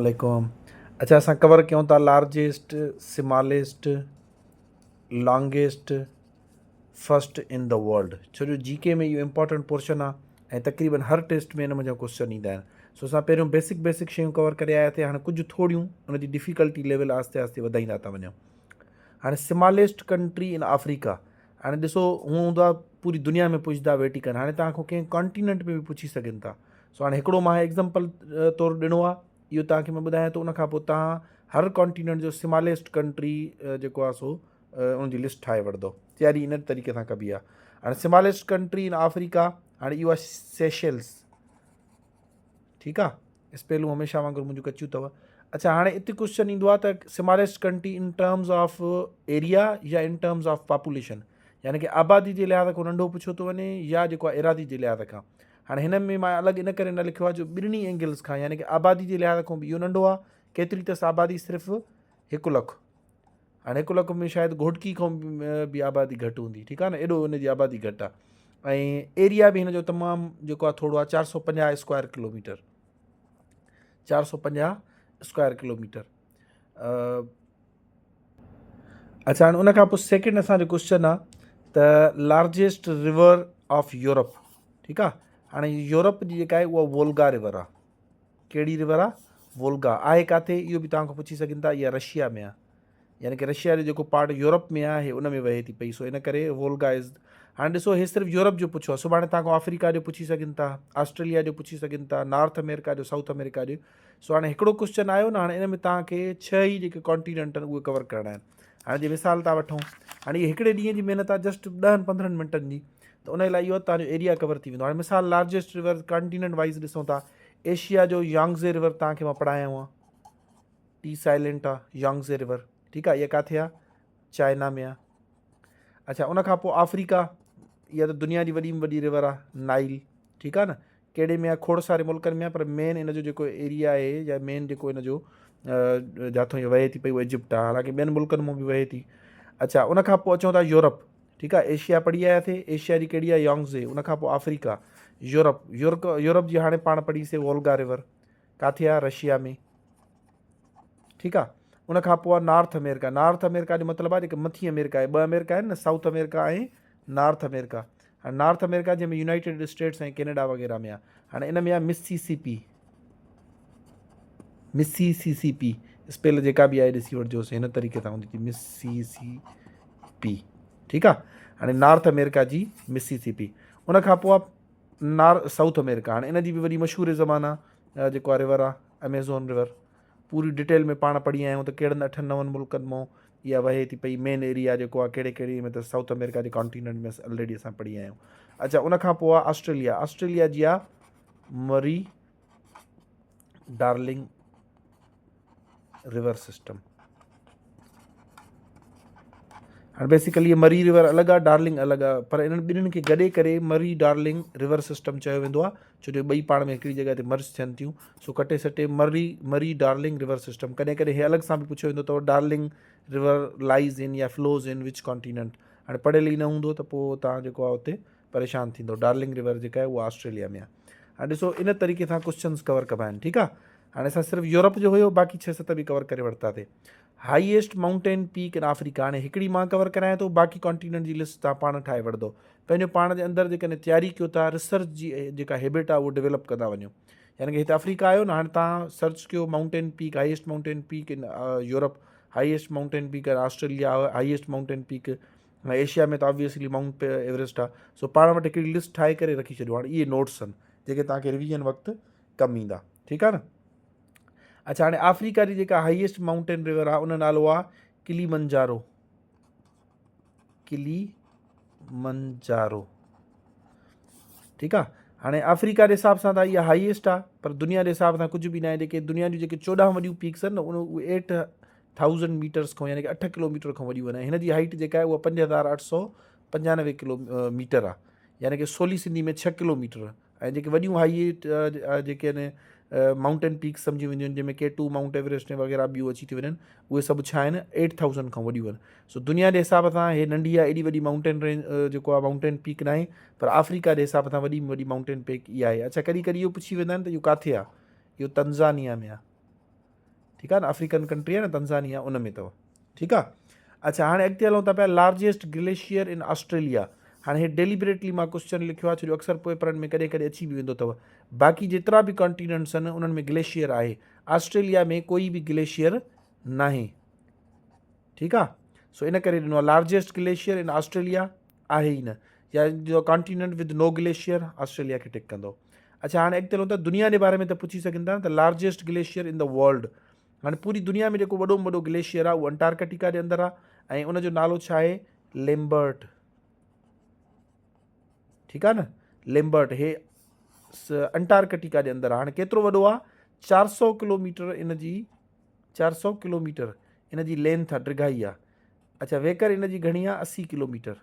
वालेकुम। अच्छा, असां कवर कयूं था largest, smallest, longest, first in the world. छो जो जीके में इहो इंपॉर्टेंट पोर्शन आहे ऐं तक़रीबन हर टेस्ट में इन मुंहिंजा क्वेश्चन ईंदा आहिनि। सो असां पहिरियों बेसिक शयूं कवर करे आया थिया, हाणे कुझु थोरियूं उनजी डिफ़िकल्टी लेवल आस्ते आस्ते वधाईंदा था वञूं। हाणे स्मॉलेस्ट कंट्री इन अफ्रीका, हाणे ॾिसो हूअं हूंदो आहे पूरी दुनिया में पुछंदा वेटिकन, हाणे तव्हां खां कंहिं कॉन्टिनेंट में बि पुछी सघनि था। सो हाणे हिकिड़ो मां एग्ज़ाम्पल तौरु ॾिनो आहे, इहो तव्हांखे मां ॿुधायां थो। उनखां पोइ तव्हां हर कॉन्टिनेंट जो स्मॉलेस्ट कंट्री जेको आहे सो उनजी लिस्ट ठाहे वठंदो। तयारी इन तरीक़े सां कबी आहे। हाणे स्मॉलेस्ट कंट्री इन अफ्रीका, हाणे इहो आहे सेशेल्स। ठीकु आहे, स्पेलूं हमेशह वांगुरु मुंहिंजूं कचियूं अथव। अच्छा, हाणे हिते क्वेश्चन ईंदो आहे त smallest country in terms of area या इन टर्म्स ऑफ पॉपुलेशन, यानी कि आबादी जे लिहाज़ खां नंढो पुछियो थो वञे या जेको आहे इरादी जे लिहाज़ खां। हाणे हिन में मां अलॻि इन करे न लिखियो आहे जो ॿिन्ही एंगल्स खां, यानी कि आबादी जे लिहाज़ खां बि इहो नंढो आहे। केतिरी अथसि आबादी? सिर्फ़ु 1 लख। हाणे 1 लख में शायदि घोटकी खां बि आबादी घटि हूंदी। ठीकु आहे न, एॾो हुनजी आबादी घटि आहे। ऐं एरिया बि हिन जो तमामु जेको आहे थोरो आहे, 450 स्क्वायर किलोमीटर। 450 square kilometre. अच्छा, हाणे उनखां पोइ सेकेंड असांजो क्वेश्चन आहे त लार्जेस्ट रिवर ऑफ यूरोप। ठीकु आहे, हाणे यूरोप जी जेका आहे उहा वोल्गा रिवर आहे। कहिड़ी रिवर आहे? वोल्गा। आहे किथे? इहो बि तव्हां खां पुछी सघनि था। इहा रशिया में आहे, यानी कि रशिया जो जेको पार्ट यूरोप में आहे उन में वहे थी पई। सो इन करे वोल्गा इज़। हाणे ॾिसो, हे सिर्फ़ु यूरोप जो पुछियो आहे, सुभाणे तव्हां खां अफ्रीका जो पुछी सघनि था, ऑस्ट्रेलिया जो पुछी सघनि था, नॉर्थ अमेरिका जो, साउथ अमेरिका जो। सो हाणे हिकिड़ो क्वेश्चन आयो न, हाणे इन में तव्हांखे 6 ई जेके कॉन्टिनेंट आहिनि उहे कवर करणा आहिनि। हाणे जीअं मिसाल था वठूं, हाणे इहे हिकिड़े ॾींहं जी महिनत आहे, जस्ट 10-15 मिंटनि जी, त उन लाइ इहो तव्हांजो एरिया कवर थी वेंदो। हाणे मिसाल लार्जेस्ट रिवर कॉन्टिनेंट वाइज़ ॾिसूं था, एशिया जो यांगज़े रिवर तव्हांखे मां पढ़ायो आहे, टी साइलेंट आहे यांगज़े रिवर। ठीकु आहे, इहा किथे आहे? चाइना में आहे। अच्छा, उनखां पोइ अफ्रीका, इहा त दुनिया जी वॾी में वॾी रिवर आहे, नाइल। ठीकु आहे न, कहिड़े में आहे? खोड़ सारे मुल्कनि में आहे, पर मेन इन जो जेको एरिया आहे या मेन जेको इन जो जिथां इहा वहे थी पई उहा इजिप्ट आहे, हालांकि ॿियनि मुल्कनि मां बि वहे थी। अच्छा, उनखां पोइ अचूं था यूरोप। ठीकु आहे, एशिया पढ़ी आयासीं, एशिया जी कहिड़ी आहे? यांगज़े। उनखां पोइ अफ्रीका, यूरोप जी हाणे पाण पढ़ीसीं वोल्गा रिवर, किथे आहे? रशिया में। ठीकु आहे, उनखां पोइ आहे नॉर्थ अमेरिका। नॉर्थ अमेरिका जो मतिलबु आहे जेके मथी अमेरिका आहे, 2 अमेरिका आहिनि न, साउथ अमेरिका ऐं नॉर्थ अमेरिका। हाणे नॉर्थ अमेरिका जंहिंमें यूनाइटेड स्टेट्स ऐं कैनेडा वग़ैरह में आहे। हाणे इन में आहे मिसिसिपी। स्पेल जेका बि आहे ॾिसी वठिजोसि, हिन तरीक़े सां हूंदी थी, मिसिसिपी। ठीकु आहे, हाणे नॉर्थ अमेरिका जी मिसिसिपी। उनखां पोइ आहे साउथ अमेरिका। हाणे इन जी बि वॾी मशहूरु ज़माना जेको आहे रिवर आहे, अमेज़ॉन रिवर। पूरी डिटेल में पाण पढ़ी आया आहियूं त कहिड़नि 8-9 मुल्कनि मां इहा वहे थी पई। मेन एरिया जेको आहे कहिड़े में, त साउथ अमेरिका जे कॉन्टिनेंट में ऑलरेडी असां पढ़ी आया आहियूं। अच्छा, उनखां पोइ आहे ऑस्ट्रेलिया। ऑस्ट्रेलिया जी आहे मरी डार्लिंग रिवर सिस्टम। हाणे बेसिकली इहे मरी रिवर अलॻि आहे, डार्लिंग अलॻि आहे, पर इन्हनि ॿिन्हिनि खे गॾे करे मरी डार्लिंग रिवर सिस्टम चयो वेंदो आहे, छो जो ॿई पाण में हिकिड़ी जॻह ते मर्ज थियनि थियूं। सो कटे सटे मरी डार्लिंग रिवर सिस्टम। कॾहिं कॾहिं हे अलॻि सां बि पुछियो वेंदो अथव, डार्लिंग रिवर लाइज़ इन या फ्लोज़ इन विच कॉन्टिनेंट। हाणे पढ़ियल ई न हूंदो त पोइ तव्हां जेको आहे उते परेशान थींदो। डार्लिंग रिवर जेका आहे उहा ऑस्ट्रेलिया में आहे। हाणे ॾिसो, इन तरीक़े सां क्वेश्चन्स कवर कबा आहिनि। ठीकु आहे, हाणे असां सिर्फ़ु यूरोप जो हुयो, बाक़ी 6-7 बि कवर करे वरितासीं। Highest mountain peak in Africa, हाणे हिकिड़ी मां कवर करायां थो, बाक़ी कॉन्टिनेंट जी लिस्ट तव्हां पाण ठाहे वठंदो। पंहिंजो पाण जे अंदरि जेकॾहिं तयारी कयो था, रिसर्च जी जेका हैबिट आहे उहो डेवलप कंदा वञो। यानी कि हिते अफ्रीका आयो न, हाणे तव्हां सर्च कयो mountain peak, highest mountain peak in Europe, highest mountain peak in Australia, highest mountain peak Asia में त ऑब्वियसली माउंट एवरेस्ट आहे। सो पाण वटि हिकिड़ी लिस्ट ठाहे करे रखी छॾियो। हाणे इहे नोट्स आहिनि जेके तव्हांखे रिवीजन वक़्तु कमु ईंदा। ठीकु आहे न। अच्छा, हाणे अफ्रीका जी जेका हाईएस्ट माउंटेन रिवर आहे उन नालो आहे किलीमंजारो। ठीकु आहे, हाणे अफ्रीका जे हिसाब सां त इहा हाईएस्ट आहे, पर दुनिया जे हिसाब सां कुझु बि न आहे। जेके दुनिया जूं जेके 14 वॾियूं पीक्स आहिनि न, उहे 8000 मीटर्स खां, यानी कि 8 किलोमीटर खां वॾियूं आहिनि। हिन जी हाइट जेका आहे उहा 5895 किलोमीटर आहे, यानी कि सोली सिंधी में 6 किलोमीटर। ऐं जेके वॾियूं हाईट जेके आहिनि माउंटेन पीक्स सम्झी वेंदियूं आहिनि, जंहिंमें K2 माउंट एवरेस्ट ऐं वग़ैरह ॿियूं अची थी वञनि, उहे सभु छा आहिनि? 8000 खां वॾियूं आहिनि। सो दुनिया जे हिसाब सां हे नंढी आहे, एॾी वॾी माउंटेन रेंज जेको आहे माउंटेन पीक न आहे, पर अफ्रीका जे हिसाब सां वॾी में वॾी माउंटेन पीक इहा आहे। अच्छा, कॾहिं कॾहिं इहो पुछी वेंदा आहिनि त इहो किथे आहे? इहो तंज़ानिया में आहे। ठीकु आहे न, अफ्रीकन कंट्री आहे न तंज़ानिया, उन में अथव, ठीकु आहे। अच्छा, हाणे अॻिते हलूं था पिया, लार्जेस्ट ग्लेशियर इन ऑस्ट्रेलिया। हाणे हे डेलिबरेटली मां क्वेश्चन लिखियो आहे, छो जो अक्सर पेपरनि में कॾहिं कॾहिं अची बि वेंदो अथव। बाक़ी जेतिरा बि कॉन्टिनेंट्स आहिनि उन्हनि में ग्लेशियर आहे, ऑस्ट्रेलिया में कोई बि ग्लेशियर नाहे, ठीकु आहे। सो इन करे ॾिनो आहे लार्जेस्ट ग्लेशियर इन ऑस्ट्रेलिया आहे ई न, या जो continent with no glacier Australia खे टिक कंदो। अच्छा, हाणे अॻिते हलूं था, दुनिया जे बारे में त पुछी सघनि था न, त लार्जेस्ट ग्लेशियर इन द वर्ल्ड। हाणे पूरी दुनिया में जेको वॾो में वॾो ग्लेशियर आहे उहो अंटार्कटिका जे अंदरि आहे, ऐं उनजो नालो छा आहे, लेम्बर्ट, ठीकु आहे न, लेम्बर्ट। हे अंटार्कटिका जे अंदरि आहे। हाणे केतिरो वॾो आहे, 400 किलोमीटर इन जी, 400 किलोमीटर इन जी लेंथ आहे, डिघाई आहे। अच्छा, वेकर इन जी घणी आहे, 80 किलोमीटर,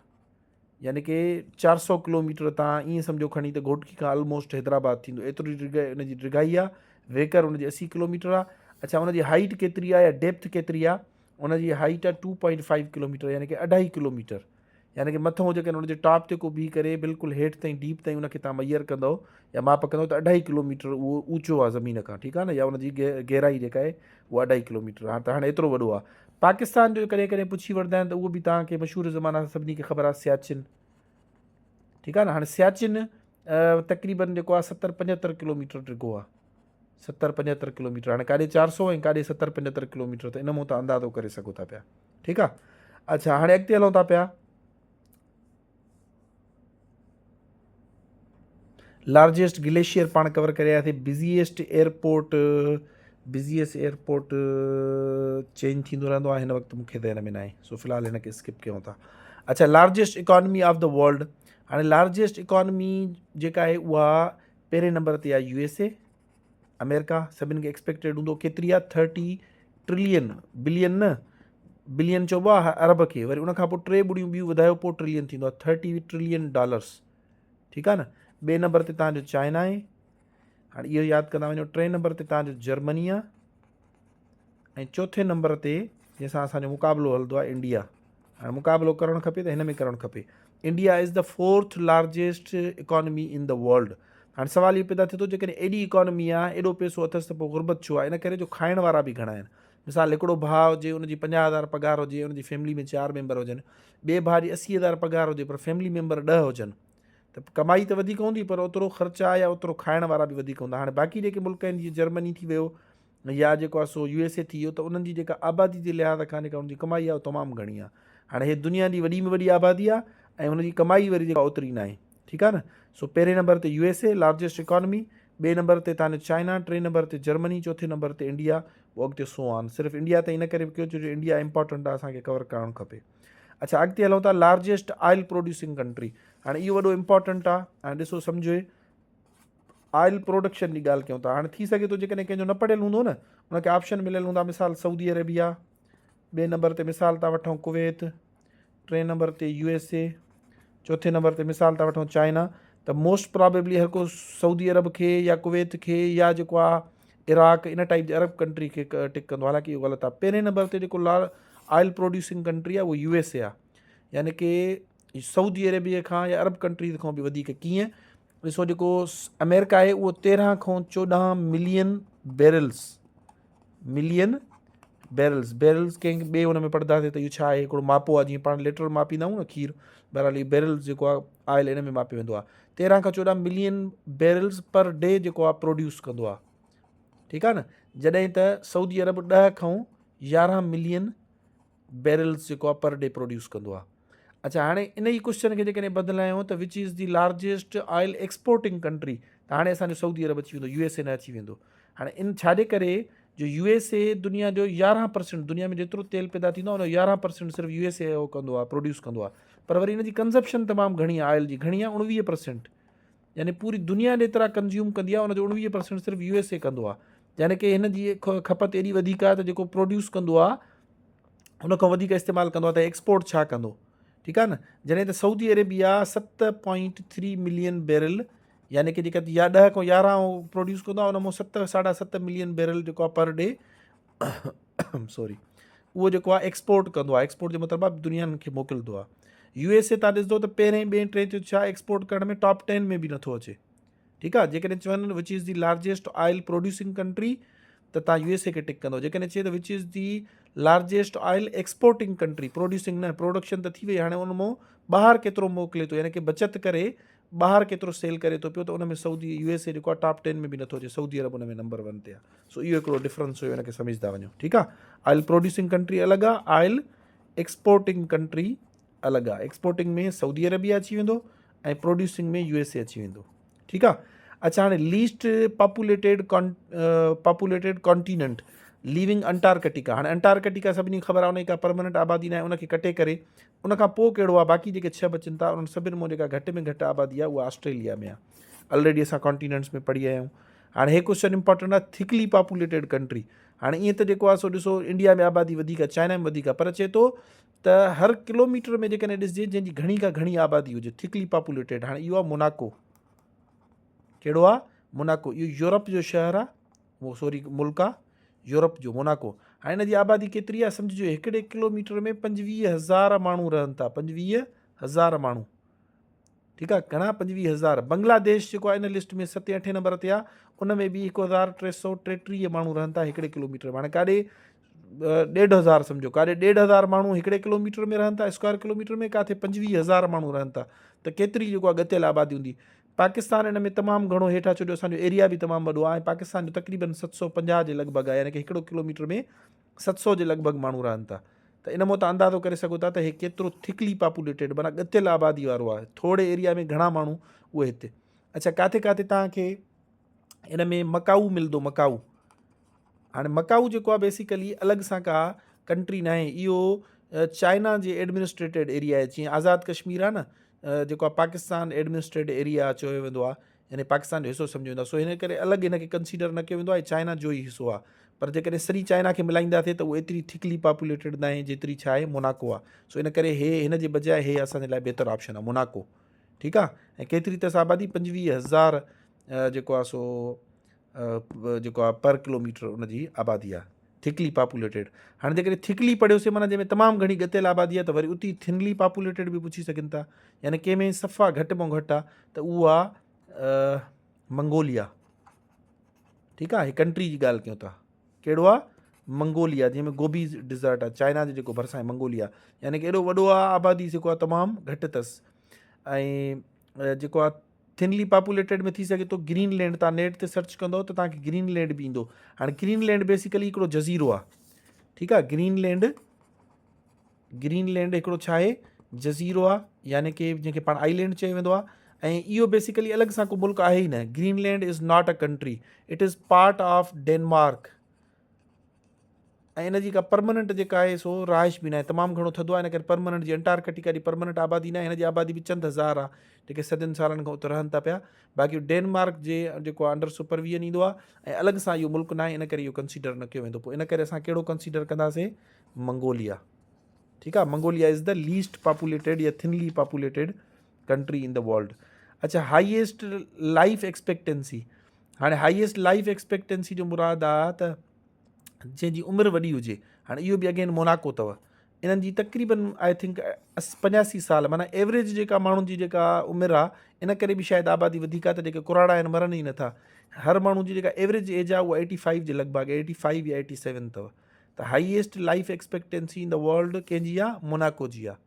यानी कि 400 किलोमीटर तव्हां ईअं सम्झो खणी त घोटकी खां ऑलमोस्ट हैदराबाद थींदो, एतिरी इन जी डिघाई आहे। वेकर उनजी 80 किलोमीटर आहे। अच्छा, उनजी हाइट केतिरी आहे या डेप्थ केतिरी आहे, उनजी हाइट आहे 2.5 किलोमीटर, यानी कि 2.5 किलोमीटर, यानी कि मथां जेकॾहिं उनजे टॉप ते को बीह करे बिल्कुलु हेठि ताईं डीप ताईं उनखे तव्हां मैयर कंदव या माप कंदव त 2.5 किलोमीटर उहो ऊचो आहे ज़मीन खां, ठीकु आहे न, या उनजी गहराई जेका आहे उहा 2.5 किलोमीटर आहे। त हाणे एतिरो वॾो आहे। पाकिस्तान जो कॾहिं कॾहिं पुछी वठंदा आहिनि त उहो बि तव्हांखे मशहूरु ज़माना सभिनी खे ख़बर आहे, सियाचिन, ठीकु आहे न। हाणे सियाचिन तक़रीबन जेको आहे 70-75 किलोमीटर डिघो आहे, 70-75 किलोमीटर। हाणे काॾे 400 ऐं काॾे 70-75 किलोमीटर, त इन मां तव्हां अंदाज़ो करे सघो था पिया, ठीकु आहे। अच्छा, हाणे अॻिते हलूं था पिया, लार्जेस्ट ग्लेशियर पाण कवर करे आयासीं। बिज़ीएस्ट एयरपोर्ट चेंज थींदो रहंदो आहे, हिन वक़्तु मूंखे ध्यान में न आहे, सो फ़िलहालु हिनखे स्किप कयूं था। अच्छा, largest economy of the world. हाणे लार्जेस्ट इकॉनमी जेका आहे उहा पहिरें नंबर ते आहे USA, अमेरिका। सभिनि खे एक्सपेक्टेड हूंदो केतिरी आहे, 30 ट्रिलियन, बिलियन न, बिलियन चइबो आहे अरब खे, वरी उनखां पोइ 3 ॿुड़ियूं ॿियूं वधायो पोइ ट्रिलियन थींदो आहे, 30 ट्रिलियन डॉलर्स, ठीकु आहे न। ॿिए नंबर ते तव्हांजो चाइना आहे। हाणे इहो यादि कंदा वञो। 3 नंबर ते तव्हांजो जर्मनी आहे, ऐं 4थे नंबर ते जंहिंसां असांजो मुक़ाबिलो हलंदो आहे, इंडिया। हाणे मुक़ाबिलो करणु खपे त हिन में करणु खपे। India is the 4th largest economy इन द वर्ल्ड। हाणे सुवाल इहो पैदा थिए थो, जेकॾहिं एॾी इकॉनमी आहे, एॾो पैसो अथसि, त पोइ गुरबत छो आहे? इन करे जो खाइण वारा बि घणा आहिनि। मिसाल, हिकिड़ो भाउ हुजे, उनजी 50,000 पघार हुजे, उनजी फैमिली में 4 मेंबर हुजनि, ॿिए भाउ जी 80,000 पघार हुजे, पर फैमिली मेंबर 10 हुजनि, त कमाई त वधीक हूंदी, पर ओतिरो ख़र्चा या ओतिरो खाइण वारा बि वधीक हूंदा। हाणे बाक़ी जेके मुल्क आहिनि, जीअं जर्मनी थी वियो या जेको आहे सो USA थी वियो, त उन्हनि जी जेका आबादी जे लिहाज़ खां जेका उनजी कमाई आहे उहा तमामु घणी आहे। हाणे हे दुनिया जी वॾी में वॾी आबादी आहे, ऐं उनजी कमाई वरी जेका ओतिरी न आहे, ठीकु आहे न। सो पहिरें नंबर ते USA लार्जेस्ट इकॉनमी, ॿिए नंबर ते तव्हांजो चाइना, 3 नंबर ते जर्मनी, 4थे नंबर ते इंडिया, पोइ अॻिते सो ऑन। सिर्फ़ु इंडिया त इन करे बि कयो छो जो इंडिया इंपॉर्टेंट आहे, असांखे कवर करणु खपे। अच्छा, अॻिते हलूं था, लार्जेस्ट ऑयल प्रोड्यूसिंग कंट्री। हाणे इहो वॾो इंपॉर्टेंट आहे। हाणे ॾिसो सम्झो, ऑयल प्रोडक्शन जी ॻाल्हि कयूं था। हाणे थी सघे थो जेकॾहिं कंहिंजो न पढ़ियल हूंदो न, उनखे ऑप्शन मिलियल हूंदा, मिसाल सऊदी अरेबिया, ॿिए नंबर ते मिसाल था वठूं कुवैत, 3 नंबर ते USA, 4थे नंबर ते मिसाल था वठूं चाइना। त मोस्ट प्रॉबेबली हर को सऊदी अरब खे या कुवैत खे या जेको आहे इराक, इन टाइप जे अरब कंट्री खे टिक कंदो, हालांकि इहो ग़लति आहे। पहिरें नंबर ते जेको ऑयल प्रोड्यूसिंग कंट्री आहे उहो USA आहे, यानी कि सऊदी अरेबिया खां या अरब कंट्रीज़ खां बि वधीक। कीअं? ॾिसो, जेको अमेरिका आहे उहो 13 खां 14 मिलियन बैरल्स कंहिं ॿिए हुन में पढ़ंदासीं त इहो छा आहे, हिकिड़ो मापो आहे, जीअं पाण लीटर मापींदा आहियूं न खीर, बहरहाल इहो बैरल्स जेको आहे ऑयल इन में मापियो वेंदो आहे। 13 खां 14 मिलियन बैरल्स पर डे जेको आहे प्रोड्यूस कंदो आहे, ठीकु आहे न। जॾहिं त सऊदी अरब 10 खां 11 मिलियन बैरल्स जेको आहे पर डे प्रोड्यूस कंदो आहे। अच्छा, हाणे इन ई क्वेश्चन खे जेकॾहिं बदिलायूं त which is the largest oil exporting country, त हाणे असांजो सऊदी अरब अची वेंदो, USA न अची वेंदो। हाणे इन छाजे करे, जो USA दुनिया जो 11%, दुनिया में जेतिरो तेल पैदा थींदो आहे उन 11% सिर्फ़ु USA उहो कंदो आहे, प्रोड्यूस कंदो आहे। पर वरी इन जी कंज़प्शन तमामु घणी आहे, ऑयल जी घणी आहे, 19%, यानी पूरी दुनिया जेतिरा कंज्यूम कंदी आहे उनजो 19% सिर्फ़ु USA कंदो आहे। यानी कि हिन जी खपत एॾी वधीक आहे त जेको प्रोड्यूस कंदो आहे उन खां वधीक इस्तेमालु कंदो आहे, त एक्सपोर्ट छा कंदो, ठीकु आहे न। जॾहिं त सऊदी अरेबिया 7.3 मिलियन बैरल, यानी कि जेका या 10 खां 11 प्रोड्यूस कंदो आहे, उन मां 7.5 मिलियन बैरल जेको आहे पर डे सॉरी, उहो जेको आहे एक्सपोर्ट कंदो आहे। एक्सपोर्ट जो मतिलबु आहे दुनिया खे मोकिलींदो आहे। USA तव्हां ॾिसंदो त पहिरें, ॿिएं, टे ते छा एक्सपोर्ट करण में टॉप 10 में बि नथो अचे, ठीकु आहे। जेकॾहिं चवनि which is the largest oil producing country, त तव्हां USA खे टिक कंदो। जेकॾहिं चए त which is the largest oil exporting country, producing न, प्रोडक्शन त थी वई, हाणे उन मां ॿाहिरि केतिरो मोकिले थो, यानी कि बचति करे ॿाहिरि केतिरो सेल करे थो पियो, त उन में सऊदी USA जेको आहे टॉप 10 में बि नथो अचे, सऊदी अरब उन में नंबर 1 ते आहे। सो इहो हिकिड़ो डिफरेंस हुयो, हिनखे सम्झंदा वञो, ठीकु आहे। ऑयल प्रोड्यूसिंग कंट्री अलॻि आहे, ऑयल एक्सपोर्टिंग कंट्री अलॻि आहे। एक्सपोर्टिंग में सऊदी अरबिया अची वेंदो ऐं प्रोड्यूसिंग में USA अची वेंदो, ठीकु आहे। अच्छा, हाणे least populated continent living Antarctica. हाणे अंटार्कटिका सभिनी खे ख़बर आहे उन का परमानेंट आबादी न आहे, उनखे कटे करे उनखां पोइ कहिड़ो आहे, बाक़ी जेके 6 बचनि था उन्हनि सभिनि में जेका घटि में घटि आबादी आहे उहा ऑस्ट्रेलिया में आहे। ऑलरेडी असां कॉन्टिनेंट्स में पढ़ी आया आहियूं। हाणे हे क्वेश्चन इंपॉर्टेंट आहे, थिकली पॉपुलेटेड कंट्री। हाणे ईअं त जेको आहे सो ॾिसो, इंडिया में आबादी वधीक आहे, चाइना में वधीक आहे, पर चए थो त हर किलोमीटर में जेकॾहिं ॾिसजे जंहिंजी घणी खां घणी आबादी हुजे, थिकली पॉपुलेटेड। हाणे इहो आहे मोनाको। कहिड़ो आहे? मोनाको। इहो यूरोप जो शहर आहे, उहो सॉरी मुल्क आहे, यूरोप जो मोनाको। हाणे हिन जी आबादी केतिरी आहे सम्झिजो, हिकिड़े किलोमीटर में 25,000 माण्हू रहनि था, 25,000 माण्हू, ठीकु आहे। घणा? 25,000। बांग्लादेश जेको आहे इन लिस्ट में 7-8 नंबर ते आहे, उन में बि 1,333 माण्हू रहनि था हिकिड़े किलोमीटर में। हाणे काॾे 1,500 सम्झो, काॾे 1,500 माण्हू हिकिड़े किलोमीटर में रहनि था, स्क्वायर किलोमीटर में, काथे 25,000 माण्हू रहनि था, त केतिरी जेको आहे ॻतियल आबादी हूंदी। पाकिस्तान हिन में तमामु घणो हेठां छॾियो, असांजो एरिया बि तमामु वॾो आहे, ऐं पाकिस्तान जो तक़रीबन 750 जे लॻभॻि आहे, यानी कि हिकिड़ो किलोमीटर में 700 जे लॻभॻि माण्हू रहनि था। त इन मां तव्हां अंदाज़ो करे सघो था त हे केतिरो थिकली पॉपुलेटेड, माना ॻतियल आबादी वारो आहे, थोरे एरिया में घणा माण्हू उहे हिते। अच्छा, काथे काथे तव्हांखे इन में मकाऊ मिलंदो, मकाऊ। हाणे मकाऊ जेको आहे बेसिकली अलॻि सां का कंट्री न आहे, इहो चाइना जे एडमिनिस्ट्रेटेड एरिया आहे। जीअं आज़ादु कश्मीर आहे न, जेको आहे पाकिस्तान एडमिनिस्ट्रेटेड एरिया चयो वेंदो आहे, यानी पाकिस्तान जो हिसो सम्झो वेंदो आहे। सो हिन करे अलॻि हिनखे कंसीडर न कयो वेंदो आहे, चाइना जो ई हिसो आहे। पर जेकॾहिं सॼी चाइना खे मिलाईंदासीं त उहो एतिरी थिकली पॉपुलेटेड न आहे जेतिरी छा आहे मोनाको आहे। सो इन करे हिन जे बजाए हे असांजे लाइ बहितर ऑप्शन आहे मोनाको, ठीकु आहे। ऐं केतिरी अथसि आबादी? 25,000 जेको आहे सो जेको आहे पर किलोमीटर उनजी आबादी आहे, थिकली पॉपुलेटेड। हाणे जेकॾहिं थिकली पढ़ियोसीं माना जंहिंमें तमामु घणी ॻतियल आबादी आहे, त वरी उती थिनली पॉपुलेटेड बि पुछी सघनि था, यानी कंहिंमें सफ़ा घटि में घटि आहे, त उहो आहे मंगोलिया, ठीकु आहे। हीअ कंट्री जी ॻाल्हि कयूं था, कहिड़ो आहे? मंगोलिया, जंहिंमें गोबी डिज़र्ट आहे, चाइना जे जेको भरिसां आहे मंगोलिया, यानी कि एॾो वॾो आहे, आबादी जेको आहे तमामु घटि अथसि। ऐं जेको आहे थिनली पॉपुलेटेड में थी सघे थो ग्रीनलैंड, तव्हां नेट ते सर्च कंदो त तव्हांखे ग्रीनलैंड बि ईंदो। हाणे ग्रीनलैंड बेसिकली हिकिड़ो जज़ीरो आहे, ठीकु आहे। ग्रीनलैंड हिकिड़ो छा आहे? जज़ीरो आहे, यानी कि जंहिंखे पाण आइलैंड चयो वेंदो आहे। ऐं इहो बेसिकली अलॻि सां को मुल्क आहे ई न। Greenland is not a country, it is part of Denmark. ऐं इन जी का परमानेंट जेका आहे सो रहाइश बि न आहे, तमामु घणो थधो आहे, इन करे परमानेंट जी अंटार्कटिका जी परमानेंट आबादी न आहे, हिन जी आबादी बि चंद हज़ार आहे जेके सदियुनि सालनि खां उते रहनि था पिया। बाक़ी डेनमार्क जे जेको आहे अंडर सुपरविजन ईंदो आहे, ऐं अलॻि सां इहो मुल्क न आहे, इन करे इहो कंसीडर न कयो वेंदो। पोइ इन करे असां कहिड़ो कंसीडर कंदासीं? मंगोलिया, ठीकु आहे। Mongolia is the least populated या thinly populated country in the world. अच्छा, हाईएस्ट लाइफ एक्सपेक्टेंसी। हाणे हाईएस्ट लाइफ एक्सपेक्टेंसी जो मुराद आहे त जंहिंजी उमिरि वॾी हुजे। हाणे इहो बि अगेन मोनाको अथव, इन्हनि जी तक़रीबन आई थिंक 85 साल, माना एवरेज जेका माण्हुनि जी जेका उमिरि आहे, इन करे बि शायदि आबादी वधीक आहे, त जेके कुराड़ा आहिनि मरनि ई नथा। हर माण्हू जी जेका एवरेज एज आहे उहा 85 जे लॻभॻि 85 या 87 अथव। त हाईएस्ट लाइफ एक्सपेक्टेंसी इन द वर्ल्ड कंहिंजी आहे? मोनाको जी आहे,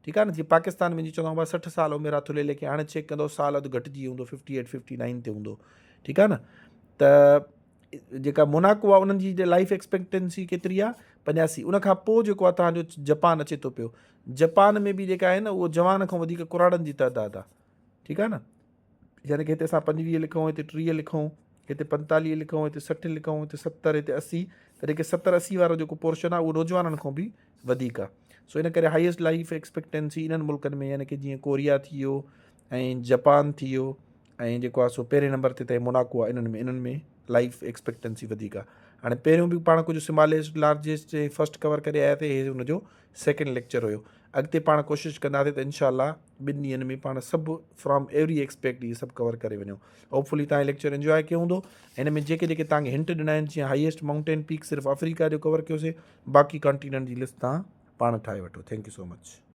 ठीकु आहे न। जीअं पाकिस्तान में जी चवंदा हुआ 60 साल उमिरि आहे, थुले लेखे हाणे चेक कंदो साल अधु घटिजी हूंदो, 58 59 ते हूंदो, ठीकु आहे न। त जेका मोनाको आहे उन्हनि जी लाइफ एक्सपेक्टेंसी केतिरी आहे? 85। उनखां पोइ जेको आहे तव्हांजो जापान अचे थो पियो। जापान में बि जेका आहे न उहो जवान खां वधीक कुराड़नि जी तइदाद आहे, ठीकु आहे न। यानी कि हिते असां 25 लिखूं, हिते 30 लिखूं, हिते 45 लिखूं, हिते 60 लिखूं, हिते 70, हिते 80, त जेके 70-80 वारो जेको पोर्शन आहे उहो नौजवाननि खां बि वधीक आहे। सो इन करे हाईएस्ट लाइफ एक्सपेक्टेंसी इन्हनि मुल्कनि में, यानी कि जीअं कोरिया थी वियो ऐं जापान थी वियो, ऐं जेको आहे सो पहिरें नंबर ते मोनाको आहे। इन्हनि में लाइफ एक्सपेक्टेंसी वधीक आहे। हाणे पहिरियों बि पाण कुझु स्मॉलेस्ट लार्जेस्ट फर्स्ट कवर करे आया थिए, हे हुनजो सेकेंड लेक्चर हुयो। अॻिते पाण कोशिशि कंदासीं त इनशाला 2 ॾींहंनि में पाण सभु फ्रॉम एवरी एक्सपेक्ट इहे सभु कवर करे वञूं। होपफुली तव्हां लेक्चर एंजॉय कयो हूंदो। हिन में जेके तव्हांखे हिंट ॾिना आहिनि, जीअं हाईएस्ट माउंटेन पीक सिर्फ़ु अफ्रीका जो कवर कयोसीं, बाक़ी कॉन्टिनेंट जी लिस्ट तव्हां पाण ठाहे वठो। Thank you so much.